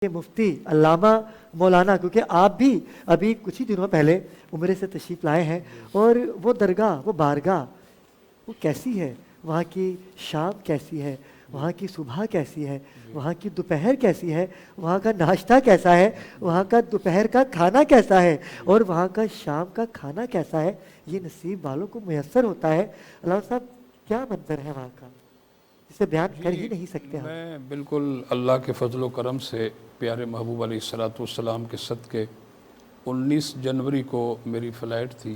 کہ مفتی علامہ مولانا، کیونکہ آپ بھی ابھی کچھ ہی دنوں پہلے عمرے سے تشریف لائے ہیں، اور وہ درگاہ، وہ بارگاہ، وہ کیسی ہے؟ وہاں کی شام کیسی ہے؟ وہاں کی صبح کیسی ہے؟ وہاں کی دوپہر کیسی ہے؟ وہاں کا ناشتہ کیسا ہے؟ وہاں کا دوپہر کا کھانا کیسا ہے؟ اور وہاں کا شام کا کھانا کیسا ہے؟ یہ نصیب والوں کو میسر ہوتا ہے۔ علامہ صاحب، کیا منظر ہے وہاں کا، جسے بیان کر ہی نہیں سکتے ہم۔ میں بالکل اللہ کے فضل و کرم سے پیارے محبوب علیہ السلام کے صدقے 19 جنوری کو میری فلائٹ تھی۔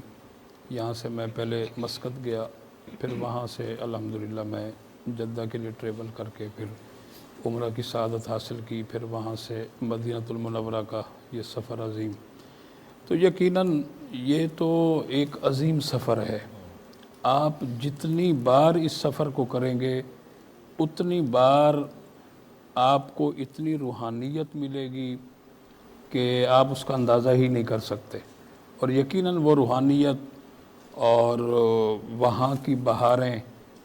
یہاں سے میں پہلے مسقط گیا، پھر وہاں سے الحمدللہ میں جدہ کے لیے ٹریول کر کے پھر عمرہ کی سعادت حاصل کی، پھر وہاں سے مدینہ المنورہ کا یہ سفر عظیم۔ تو یقیناً یہ تو ایک عظیم سفر ہے۔ آپ جتنی بار اس سفر کو کریں گے اتنی بار آپ کو اتنی روحانیت ملے گی کہ آپ اس کا اندازہ ہی نہیں کر سکتے۔ اور یقیناً وہ روحانیت اور وہاں کی بہاریں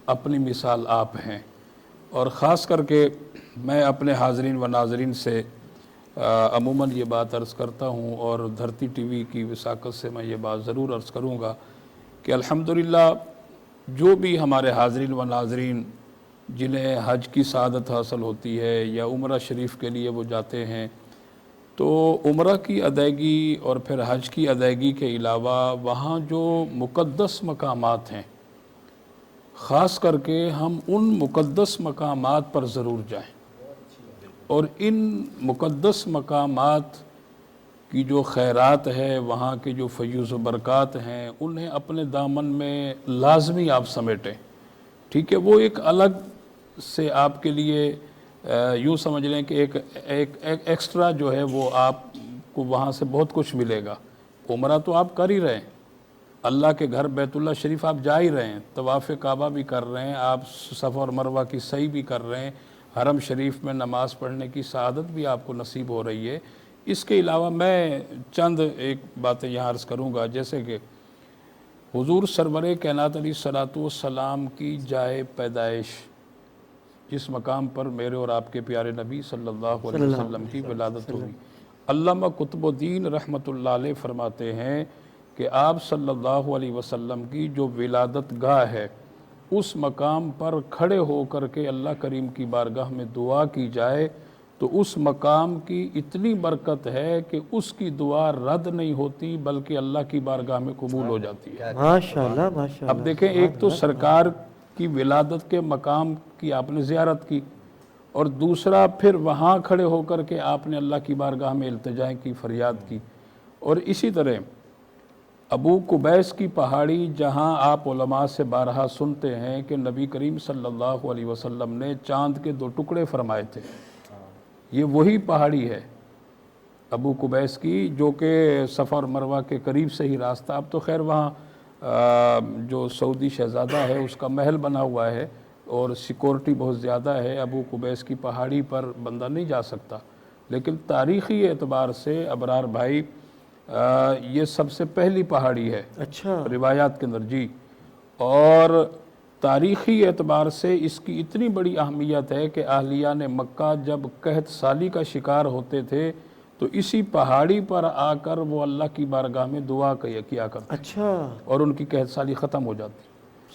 اپنی مثال آپ ہیں۔ اور خاص کر کے میں اپنے حاضرین و ناظرین سے عموماً یہ بات عرض کرتا ہوں، اور دھرتی ٹی وی کی وساقت سے میں یہ بات ضرور عرض کروں گا کہ الحمدللہ جو بھی ہمارے حاضرین و ناظرین جنہیں حج کی سعادت حاصل ہوتی ہے یا عمرہ شریف کے لیے وہ جاتے ہیں، تو عمرہ کی ادائیگی اور پھر حج کی ادائیگی کے علاوہ وہاں جو مقدس مقامات ہیں، خاص کر کے ہم ان مقدس مقامات پر ضرور جائیں، اور ان مقدس مقامات کی جو خیرات ہے، وہاں کے جو فیوز و برکات ہیں، انہیں اپنے دامن میں لازمی آپ سمیٹیں۔ ٹھیک ہے، وہ ایک الگ سے آپ کے لیے یوں سمجھ لیں کہ ایک ایکسٹرا جو ہے وہ آپ کو وہاں سے بہت کچھ ملے گا۔ عمرہ تو آپ کر ہی رہے ہیں، اللہ کے گھر بیت اللہ شریف آپ جا ہی رہے ہیں، طواف کعبہ بھی کر رہے ہیں، آپ صفا اور مروہ کی سعی بھی کر رہے ہیں، حرم شریف میں نماز پڑھنے کی سعادت بھی آپ کو نصیب ہو رہی ہے۔ اس کے علاوہ میں چند ایک باتیں یہاں عرض کروں گا، جیسے کہ حضور سرور کائنات علیہ السلام کی جائے پیدائش، جس مقام پر میرے اور آپ کے پیارے نبی صلی اللہ علیہ وسلم کی ولادت ہوئی، علامہ قطب الدین رحمۃ اللہ علیہ فرماتے ہیں کہ آپ صلی اللہ علیہ وسلم کی جو ولادت گاہ ہے، اس مقام پر کھڑے ہو کر کے اللہ کریم کی بارگاہ میں دعا کی جائے تو اس مقام کی اتنی برکت ہے کہ اس کی دعا رد نہیں ہوتی بلکہ اللہ کی بارگاہ میں قبول ہو جاتی ہے۔ ماشاءاللہ ماشاءاللہ۔ اب دیکھیں، ایک تو سرکار کی ولادت کے مقام کی آپ نے زیارت کی، اور دوسرا پھر وہاں کھڑے ہو کر کے آپ نے اللہ کی بارگاہ میں التجا کی، فریاد کی۔ اور اسی طرح ابو قبیس کی پہاڑی، جہاں آپ علماء سے بارہا سنتے ہیں کہ نبی کریم صلی اللہ علیہ وسلم نے چاند کے 2 ٹکڑے فرمائے تھے، یہ وہی پہاڑی ہے ابو قبیس کی، جو کہ صفا اور مروہ کے قریب سے ہی راستہ۔ اب تو خیر وہاں جو سعودی شہزادہ ہے اس کا محل بنا ہوا ہے اور سیکورٹی بہت زیادہ ہے، ابو قبیس کی پہاڑی پر بندہ نہیں جا سکتا، لیکن تاریخی اعتبار سے ابرار بھائی یہ سب سے پہلی پہاڑی ہے اچھا، روایات کے اندر، جی۔ اور تاریخی اعتبار سے اس کی اتنی بڑی اہمیت ہے کہ اہلیان مکہ جب قحط سالی کا شکار ہوتے تھے تو اسی پہاڑی پر آ کر وہ اللہ کی بارگاہ میں دعا کیا کرتے، اچھا، اور ان کی قحط سالی ختم ہو جاتی۔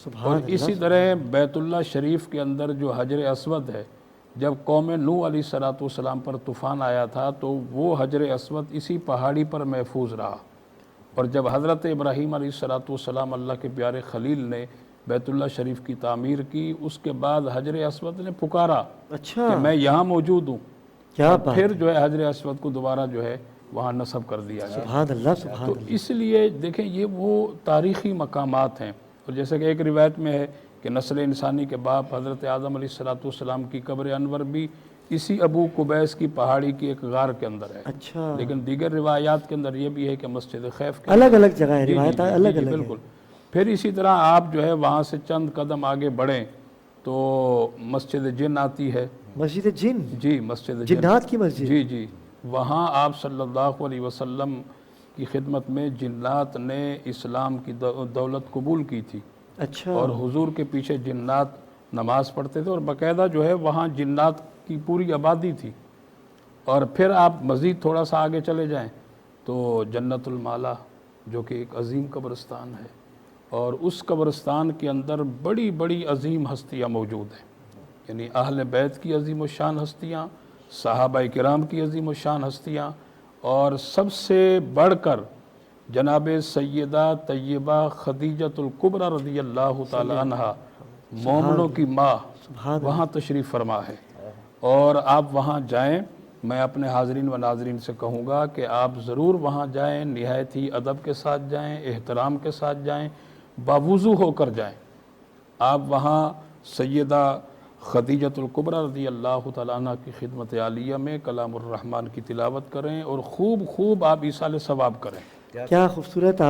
سبحان اور اللہ۔ اسی طرح بیت اللہ شریف کے اندر جو حجر اسود ہے، جب قوم نوح علیہ السلام پر طوفان آیا تھا تو وہ حجر اسود اسی پہاڑی پر محفوظ رہا، اور جب حضرت ابراہیم علیہ السلام اللہ کے پیارے خلیل نے بیت اللہ شریف کی تعمیر کی، اس کے بعد حجر اسود نے پکارا اچھا، کہ میں یہاں موجود ہوں، کیا اور بات پھر ہے، جو ہے حجر اسود کو دوبارہ جو ہے وہاں نصب کر دیا گیا۔ سبحان اللہ سبحان تو اللہ۔ اس لیے دیکھیں یہ وہ تاریخی مقامات ہیں، اور جیسے کہ ایک روایت میں ہے کہ نسل انسانی کے باپ حضرت آدم علیہ السلام کی قبر انور بھی اسی ابو قبیس کی پہاڑی کی ایک غار کے اندر ہے، اچھا، لیکن دیگر روایات کے اندر یہ بھی ہے کہ مسجد خیف کے الگ اندر الگ جگہ ہے، جی جی روایت جی الگ جی الگ ہے۔ بالکل۔ پھر اسی طرح آپ جو ہے وہاں سے چند قدم آگے بڑھیں تو مسجد جن آتی ہے، مسجد جن، جی مسجد جن، جنات کی مسجد، جی جی، وہاں آپ صلی اللہ علیہ وسلم کی خدمت میں جنات نے اسلام کی دولت قبول کی تھی، اچھا، اور حضور کے پیچھے جنات نماز پڑھتے تھے، اور باقاعدہ جو ہے وہاں جنات کی پوری آبادی تھی، اور پھر آپ مزید تھوڑا سا آگے چلے جائیں تو جنت المالا جو کہ ایک عظیم قبرستان ہے، اور اس قبرستان کے اندر بڑی بڑی عظیم ہستیاں موجود ہیں، یعنی اہل بیت کی عظیم الشان ہستیاں، صحابہ کرام کی عظیم الشان ہستیاں، اور سب سے بڑھ کر جناب سیدہ طیبہ خدیجۃ الکبریٰ رضی اللہ تعالی عنہ، مومنوں کی ماں، وہاں تشریف فرما ہے۔ اور آپ وہاں جائیں، میں اپنے حاضرین و ناظرین سے کہوں گا کہ آپ ضرور وہاں جائیں، نہایت ہی ادب کے ساتھ جائیں، احترام کے ساتھ جائیں، باوضو ہو کر جائیں۔ آپ وہاں سیدہ خدیجۃ الکبریٰ رضی اللہ تعالیٰ عنہ کی خدمت عالیہ میں کلام الرحمن کی تلاوت کریں، اور خوب خوب آپ ایصال ثواب کریں۔ کیا خوبصورت